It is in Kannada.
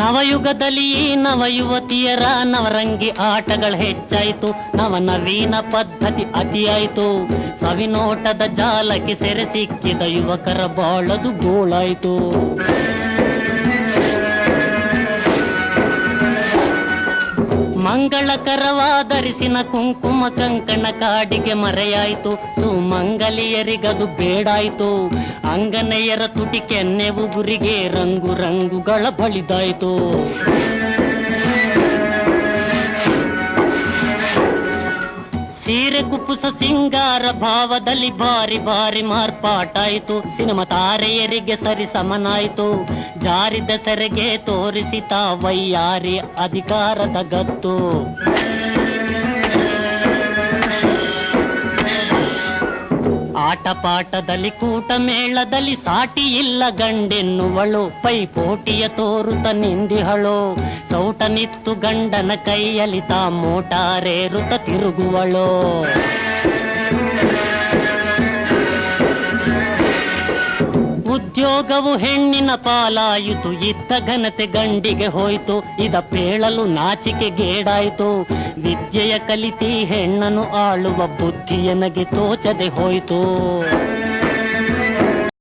ನವಯುಗದಲ್ಲಿ ನವಯುವತಿಯರ ನವರಂಗಿ ಆಟಗಳು ಹೆಚ್ಚಾಯಿತು, ನವನವೀನ ಪದ್ಧತಿ ಅತಿಯಾಯಿತು. ಸವಿನೋಟದ ಜಾಲಕ್ಕೆ ಸೆರೆ ಸಿಕ್ಕಿದ ಯುವಕರ ಬಾಳದು ಗೋಳಾಯಿತು. ಮಂಗಳಕರವಾದರಿಸಿನ ಕುಂಕುಮ ಕಂಕಣ ಕಾಡಿಗೆ ಮರೆಯಾಯಿತು, ಸುಮಂಗಲಿಯರಿಗದು ಬೇಡಾಯಿತು. ಅಂಗನೆಯರ ತುಟಿ ಕೆನ್ನೆ ಉಗುರಿಗೆ ರಂಗು ರಂಗುಗಳ ಬಳಿದಾಯಿತು. ಸೀರೆ ಕುಪ್ಪುಸ ಸಿಂಗಾರ ಭಾವದಲ್ಲಿ ಭಾರಿ ಭಾರಿ ಮಾರ್ಪಾಟಾಯಿತು. ಸಿನಿಮಾ ತಾರೆಯರಿಗೆ ಸರಿ ಸಮನಾಯಿತು, ಜಾರಿದ ಸೆರೆಗೆ ತೋರಿಸಿತ ವೈಯಾರಿ ಅಧಿಕಾರದ ಗತ್ತು. ಆಟಪಾಠದಲ್ಲಿ ಕೂಟ ಮೇಳದಲ್ಲಿ ಸಾಟಿ ಇಲ್ಲ ಗಂಡೆನ್ನುವಳು, ಪೈಪೋಟಿಯ ತೋರುತ ನಿಂದಿಹಳು. ಸೌಟ ನಿತ್ತು ಗಂಡನ ಕೈಯಲ್ಲಿ ತಾ ಮೋಟಾರೇರುತ ತಿರುಗುವಳು. ಉದ್ಯೋಗವು ಹೆಣ್ಣಿನ ಪಾಲಾಯಿತು, ಇದ್ದ ಘನತೆ ಗಂಡಿಗೆ ಹೋಯಿತು. ಇದ ಪೇಳಲು ನಾಚಿಕೆ ಗೇಡಾಯಿತು, ವಿದ್ಯೆಯ ಕಲಿತಿ ಹೆಣ್ಣನು ಆಳುವ ಬುದ್ಧಿಯನಗೆ ತೋಚದೆ ಹೋಯಿತು.